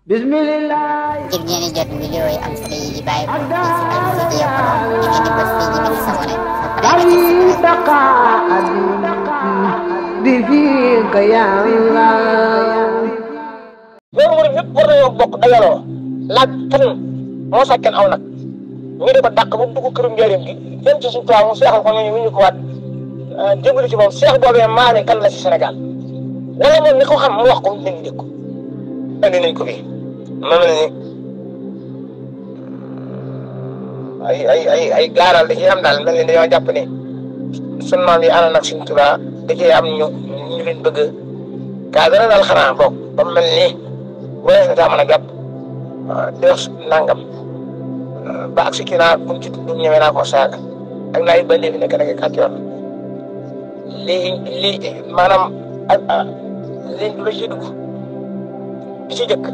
Bismillah. ngir ngeen di jot vidéo yi am solo yi di bàyyi ko ci Al Mouridiyyah Pro da ngeen di bës fii ñu bind sabone ba pare loolu mooy ñëpp war nañoo bokk dajaloo laaj kan moo sàkkan aw nag ñu di ko dàq ba dugg këru njëriñ gi dem ci suñu toit mu seexal ko ñooñu ñu ko waat jëmale ci moom seex boobee maa ne kan la ci Sénégal wala moom ni ko xam mu wax ko nit ñi dégg ko andi nañ ko fii ma mel ni ay gaaral da ciy am daal mel ni dañoo jàpp ne sunu maam yi ànd nag suñu Tuubaa da ciy am ñu leen bëgg kaa dana daal xanaa bokk ba mel ni wala daa mën a jàpp di wax nangam ba ak si kii naa buñ ci duñ ñëwee naa koo saaga ak naa it ba léegi nekk nag kàcc yoon lii maanaam lii du la ci dugg bi ci jëkk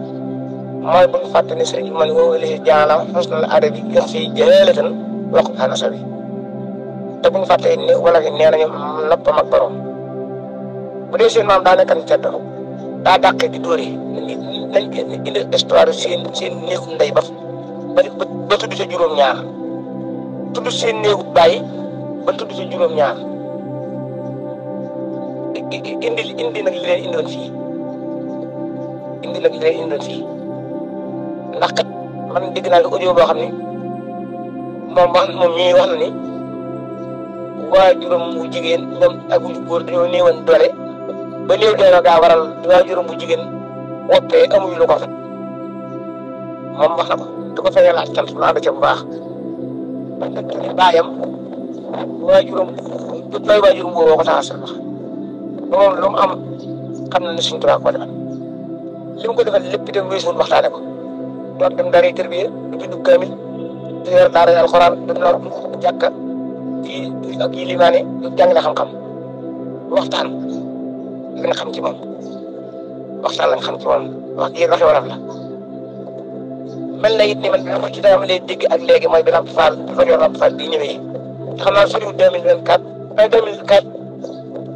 mooy bu ñu fàtte ne sëriñ bi man woo li jaanam xusnal adabi yox fi jëlatan wax ana sabi te bu ñu fàtte ne wala nee nañu noppam ak borom bu dee seen maam daa nekkan ceddo daa dàqee di dóore nañ indi histoire seen néegu ndey ba tudd sa juróom-ñaar tudd seen néegu bàyyi ba tudd sa juróom-ñaar indi nag li leen indoon fii ndax kat man dégg naa audio boo xam ni moom mii wax na ni waajuram bu jigéen ñoom ak bu góor dañoo néewoon doole ba néew doole gaa waral waajuram bu jigéen woppee amuñu lu ko fat moom wax na ko du ko feeñal ak cant lu ànd ca bu baax baayam waajuram boobu ko tax a wax moom lu mu am xam na ne suñu Tuubaa ko defal li mu ko defal lépp itam weesuwul waxtaane ko doon dem daara tërbiya du bindu kaamil du yor daara alxuraan du noor jàkka yi limaane du jàngale xam-xam waxtaan lañ xam ci moom wax ji waxi waraf la mel na it ni man bi ma ci dama lay dégg ak léegi mooy bi Lamp Fall rajo Lamp Fall bii ñëwee te xam naa soriwul 2024 ay 2004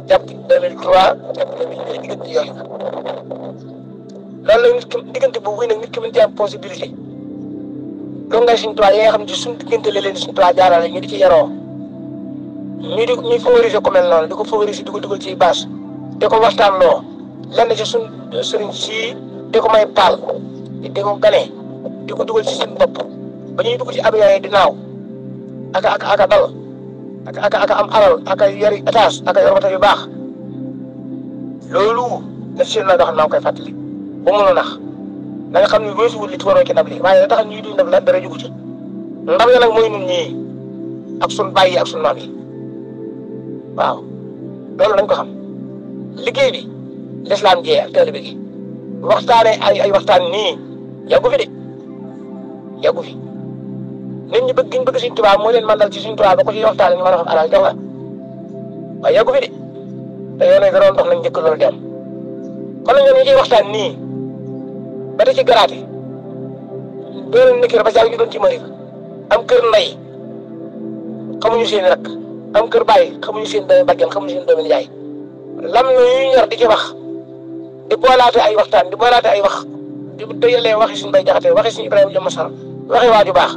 jàpp 2003 jàpp 2002 diggante yooyu loolu la nit ki diggante boobu nag nit ki mën ci am possibilité loolu ngay suñu Tuubaa yi nga xam ne suñu diggante la leen suñu Tuubaa jaarale ñu di ci yaroo ñuy favoriser ku mel noonu di ko favoriser di ko dugal ci bâche di ko waxtaan loo lenn ci suñ sëriñ si di ko may paal di ko ganee di ko dugal ci seen bopp ba ñuy dugg ci avion yi di naaw aka dal aka am alal aka yori étage aka yor oto yu baax loolu la si la dox naa koy fàttali ba mu nax da nga xam ne weesuwul li ci waroo ci ndab li waaye da tax ñuy duy ndab la dara jugu ci ndab ya nag mooy nun ñii ak sun bàyyi ak sun maam yi waaw loolu dañ ko xam liggéey bi lislaam jee ak taalibe gi waxtaane ay waxtaan nii yàggu fi de yàggu fi nit ñi bëgg Sëriñ Tuubaa moo leen mandal ci Sëriñ Tuubaa ba ko ci waxtaane ñu mën a xam alal jox la waaye yàggu fi de te yoon yi da doon dox nañ njëkk loolu dem kon nag ñoom ñu ciy waxtaan nii ba da ci garaate doon nekkee ba ñu doon ci mari am kër ndey xamuñu seen rak am kër bàyyi xamuñu seen doomi bàjjen xamuñu seen doomi nijaay lam na ñuy ñor di ci wax di boolaate ay waxtaan di boolaate ay wax di dëyalee waxi suñu Bay Jaxate waxi suñu Ibrahima Jom Masar waxi waaju baax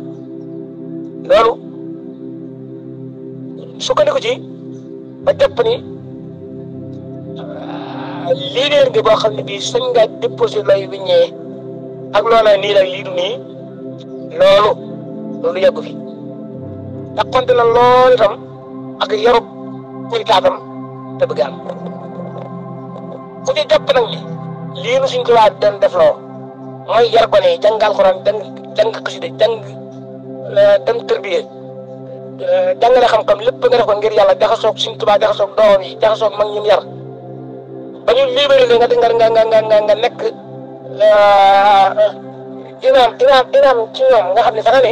loolu sukkandiku ci ba jàpp ni lii leen gi boo xam ne bii sañ nga déposé lay bi ñëwee ak loola nii la lii du nii loolu yàggu fi ndax konte na loolu itam ak yarub kuritaatam te bëgg am ku ci jàpp nag ni lii nu Sëriñ Tuubaa den def loo mooy yar gone yi jàng alxuraan jàng xasida dem tërbiye jàngale xam-xam lépp nga def ko ngir yàlla jaxasoog Sëriñ Tuubaa jaxasoog doomam yi jaxasoog mag ñum yar ba ñu libéré nga nekk imaam ci ñoom nga xam ne sax ne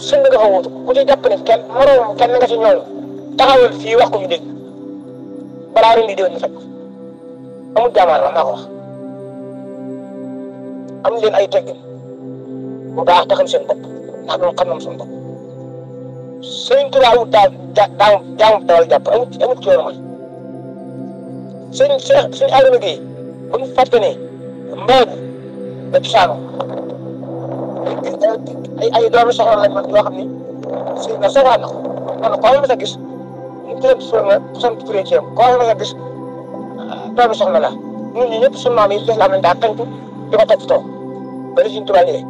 sëñ nga fa wutu ku ci jàpp ne kenn nga ci ñooñu taxawal fii wax ko ñu dégg balaa ren di déwén ñu fekk amul jaamaar la maa ko wax am leen ay teggin bu baax te xam seen bopp ndax ñoom xam nañ seen bopp Sëriñ Tuubaa wut jaamu dawal jàpp amut ci yoon mooy suñ Adama Gueye bu ñu fàtte ne mbaagu ba ci saano ay doomi soxla lañ man yoo xam ni si na soxla na ko kon koo ma sa gis mu tudd sant turee ci am koo ma sa gis doomi soxla la ñun ñi ñëpp sunu maam yi lislaam lañ daa tënku di ko toppatoo ba li Sëriñ Tuubaa ñëwee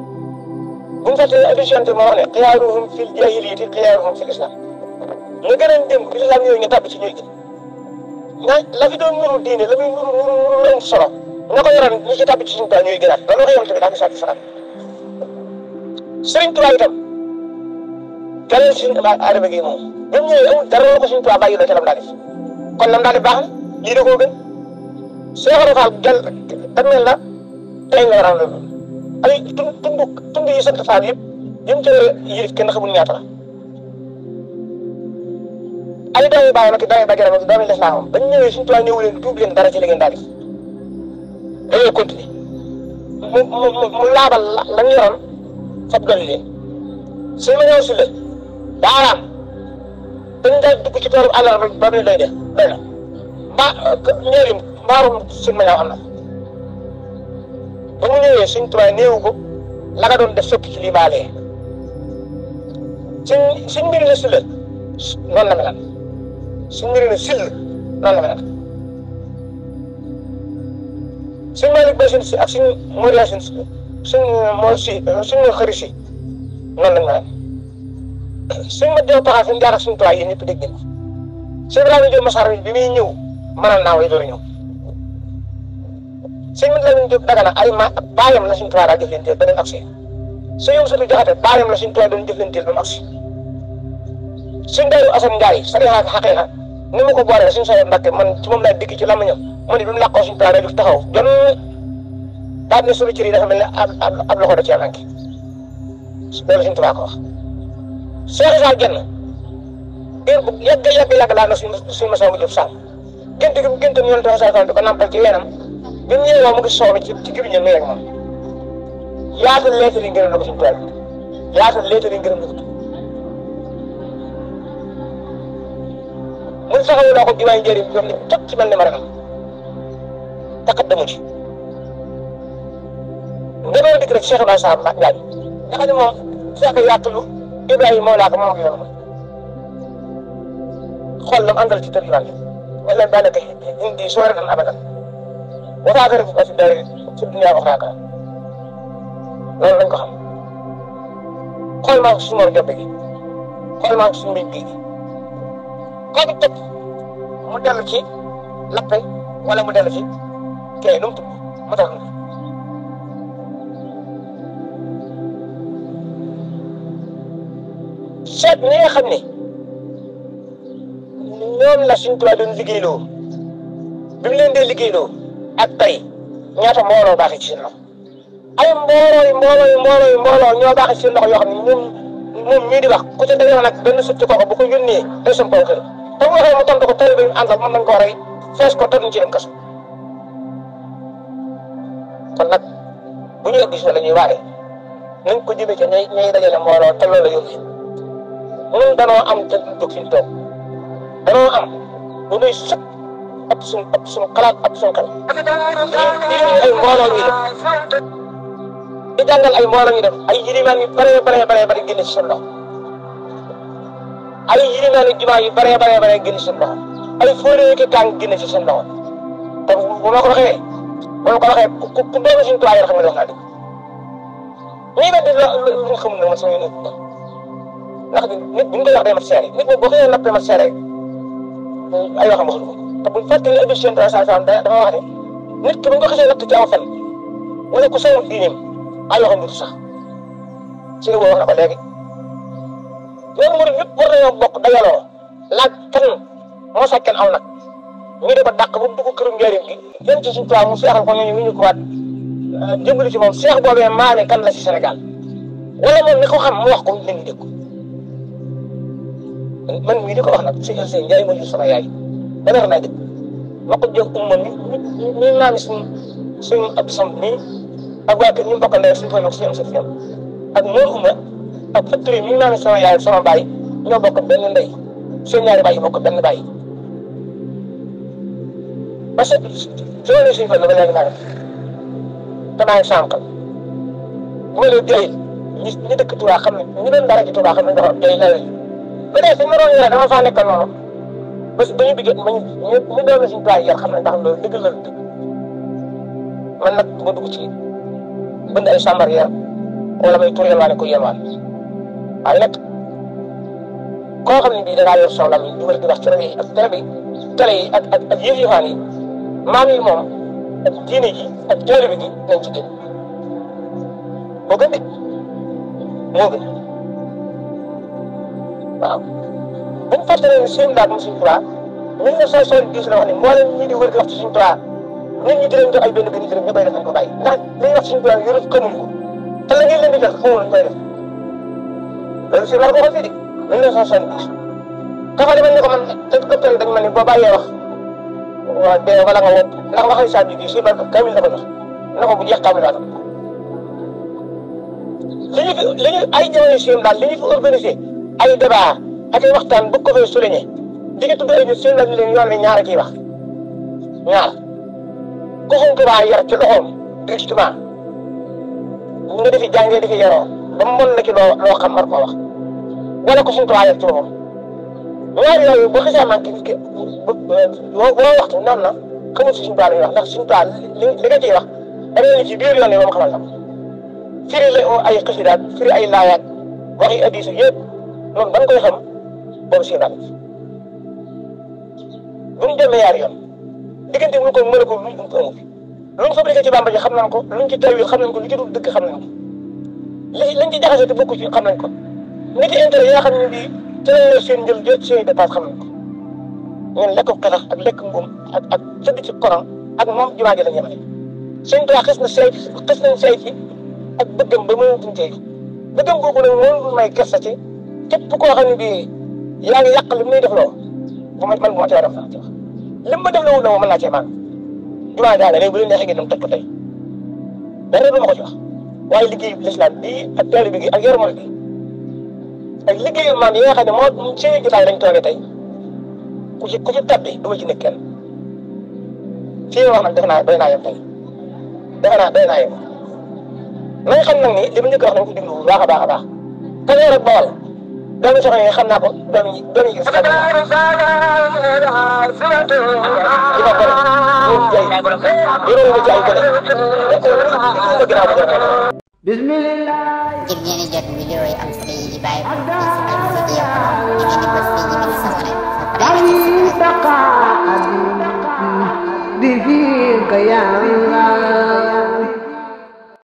bu ñu fàttee émission moo wax ne xiyaaruhum fil jaahiliyyati xiyaaruhum fil islam ñu gën a démb bi lislaam yooyu ñu tàbb ci ñuy gën la fi doon nuru diine la muy nuru am solo nga ko yoroon ñi ci tàbb ci Sëriñ Tuubaa ñuy gënaat loolu wax yonent bi daa misaal ci faram Sëriñ Tuubaa itam keneen Sëriñ Adama gi moom bi mu ñëwee amul dara la ko Sëriñ Tuubaa bàyyi la ca lam daa def kon lam daa def baax na lii da koo gën Seexul Faal gel dammel la tey nga waral loolu ay tund yi sant Faal yëpp yëm ca yilif kenn xamul ñaata la ay doomi bàyyi nag doomi bàjjanam ak doomi lislaamam bañ ñëwee Sëriñ Tuubaa ñëwu leen tuub leen dara ci li ngeen daa def dañoo continuer mu laabal la ñu yoroon fab dolli leen su ma ñëw si la daaraam dañ daal dugg ci toolu àllarba ba mu doy de doy na ñërim mbaarum suñ ma ñaaw am na ba mu ñëwee Sëriñ Tuubaa néewu ko la nga doon def sëpp ci lii baalee suñ mbiri la si la noonu la melan suñ mbiri la sill noonu la melan suñ Malick Ba si ak suñ Moriya si suñ moo xëri si noonu lañ melan suñ ma jow taxaa fi mu jaar ak Sëriñ Tuubaa yéen ñëpp dégg ngeen ko sëñ Ibrahima Diop Massar bi muy ñëw mënal naa way door ñëw sëñ Mate Lamine Diop Dagana ay baayam la Sëriñ Tuubaa daa jëflanteel ba leen agsi sëñ Youssouf Jaxate baayam la Sëriñ Tuubaa doon jëflanteel ba mu agsi sëñ Daaru Asan Njaay sariya ak xaqiiqa ni ma ko boolee suñu soxla Mbàkke man ci moom laa digg ci làmmiñam mu ne bi mu làqoo Sëriñ Tuubaa daa def taxaw jon daal ne suñu cër yi dafa mel ne ab loxo da cee manqué loolu Sëriñ Tuubaa ko wax Cheikh Issa Diène diir bu yàgg laa na suñu Masamba Diop Sall gént gi mu géntoon yoon taxa sa di ko nampal ci weenam bi mu ñëwee mu ngi soobe ci gibiñam mi rek moom yaatal leetar yi ngërëm la ko Sëriñ Tuubaa yaatal leetar yi ngërëm la ko mun saxawu loo ko jumaay njëriñ ñoom ne tot ci mel ne ma ragal takat damu ci nga doon dikk rek Cheikh Ibrahima Sall Ndiaye nga xam ne moom fekk yaatulu Ibrahima moo laa ko moo ko yoon xool lam àndal ci tëriwan bi wala daanaka indi soo retan abadan wasaaka rek ko si dara ci dunya waxaaka loolu lañ ko xam xool maa ko suñu mor jobbe gi xool maa ko suñu mbéj gi kooku tëpp mu dellu ci lappe wala mu dellu ci kay nu mu tudd mu tax seet ñi nga xam ne ñoom la Sëriñ Tuubaa doon liggéeyloo bi mu leen dee liggéeyloo ak tey ñaata mbooloo baaxee ci seen loxo ay mbooloo ñoo baaxee ci seen loxo yoo xam ne moom ñii di wax ku ci demee nag benn sutti kooku bu ko yónnee day sam kaw xëy te bu waxee mu tontu ko tey ba ñu àndal mën nañ koo rey fees ko tënk ci dem kaso kon nag bu ñu ëgg si la ñuy waaree nañ ko jëmee ca ñay dajale mbooloo te loolu la yóbbu ñun danoo am te duñ jóg fi ñu toog danoo am lu nuy sëkk ëpp suñu xalaat ëpp suñu xel ay mbooloo ñuy def di jàngal ay mbooloo ñuy def ay yilimaan yu bare génne ci seen loxo ay yilimaan yu jumaa yu bare génne ci seen loxo ay fóoree ki kàng génne ci seen loxo te bu ma ko waxee ku doomu Sëriñ Tuubaa xam ne wax naa dëgg ñii nag lu xamul nag man sama yoon ndax nit bu ñu koy wax day mat seere nit boo xëyee nappee mat seere ay waxam waxuñu ko te buñ fàttee ne émission dafa wax ne nit ki bu ñu ko xasee natt ci aw fan wala ku sawul diineem ay waxam du sax si nga boo wax na ko léegi yoonu murid yëpp war nañoo bokk dajaloo laaj kan moo sàkkan aw nag ñu di ko dàq bu dugg këru njëriñ gi yéen ci Sëriñ Tuubaa mu seexal ko ñooñu ñu ko waat jëmbali ci moom seex boobee maane kan la ci Sénégal wala moom ni ko xam mu wax ko nit ñi dégg ko man mii di ko wax nag si seen njaay ma jur sama yaay dana wax naa dëgg ma ko jóg umma mi maami suñu ab sam nii ak waa kër ñu mbokk ndey suñu fa ñëw suñu am sa fi ak moom umma ak facture mi maami sama yaay sama baay ñoo bokk benn ndey seen ñaari baay yi bokk benn baay parce que soo ne suñu fa la ba léegi naa te maa ngi sànqal bu ma leen jëlee ñi dëkk Touba xam ne ñu doon dara ci Touba xam ne dafa day lawee ba tey suñu mënoon yore dama faa nekkal noonu parce que ba ñu bëggee ñu doon la suñu Touba yar xam ne ndax loolu dëgg la dëgg man nag ma dugg ci bënd ay sambar yar wala may tur yelwaane ko yelwaan waaye nag koo xam ne bii da ngaa yor soxla mi dugal di wax ci rajo yi ak télé yi ak yëf-yëfaan yi maam yi moom ak diine ji ak taalibe gi nañ ci génn moo gën de moo gën waaw buñ fàttalee ni seen daal mu suñu Tuubaa 1970 la wax ne mboolem ñii di wër di wax ci suñu Tuubaa nit ñi di leen jox ay benn dërëm ñu koy def nañ ko bàyyi ndax li ñuy wax suñu Tuubaa yorut xamuñ ko te la ngeen leen di jox xamul ñu koy def loolu si war ko waxoon fii de 1970 dafa demal ni ko man te docteur dañ ma ne boo bàyyee wax waaw dee wala nga wóob ndax waxi saa bi si ba kamil la ko jox na ko bu jeex kamil laa li ñu ay jamono si daal li ñu fi organisé ay débat ak ay waxtaan bu ko fay souligné di nga tudd ay nit seen lañ leen yoon ne ñaar a ciy wax ñaar ku Sëñ Tuubaa yar ci loxoom directement ñu nga defi jàngee defi yaroo ba mu mën na ci loo xam war koo wax wala ko Sëñ Tuubaa yar ci boppam ñaar yooyu boo xasee manqué nit ki boo waxtu noonu na xamul si Sëñ Tuubaa la ñuy wax ndax Sëñ Tuubaa li nga ciy wax da ci biir yoon yi moom xamal na ko firi la ay xasidaat firi ay laayaat waxi hadiis yëpp noonu ba nga koy xam boobu si daal bu ñu demee yaari yoon diggante mu ko mën a ko luñ ko amul luñ fabriqué ci Bàmba ji xam nañ ko luñ ci tawil xam nañ ko lu ci dul dëgg xam nañ ko lañ ci jaxase te bokku ci xam nañ ko nit yi intérêt yi nga xam ne bii ci lañ la seen njël jël seen dépense xam nañ ko ñun lekk xelax ak lekk mbuum ak tëdd ci koron ak moom jumaa ji la ñemale Sëñ Tuubaa xës nañ say ci ak bëggam ba mënatuñ cee bëggam googu nag moom may kersa ci képp koo xam ne bii yaa ngi yàq li muy def loo bu ma man bu ma cee def ci wax li ma def loo mën naa cee maan jumaa daal léegi bu leen neexee ngeen toj ko tey dara du ma ko ci wax waaye liggéeyu lislaam bii ak taalibe gi ak yormal bi ak liggéeyu maam yi nga xam ne moo seen jotaay lañ toogee tey ku ci tabbi du ma ci nekk kenn fii wax nag defe naa doy naa yem tey doy naa yem nañ xam nag ni li ma njëkk a wax nañ ko déglu bu baax a baax a baax Kajoor ak Bawol doomi soxna yi xam naa ko doomi yi li ma bëri ñoom jaay yoroon nga ci ay gone ma ginnaaw ko bismillah ngir ngeen di jot vidéo yi am solo yi di bàyyi ko ci Alfayda Pro di ngeen di bës fii ñu bind sabone ba pare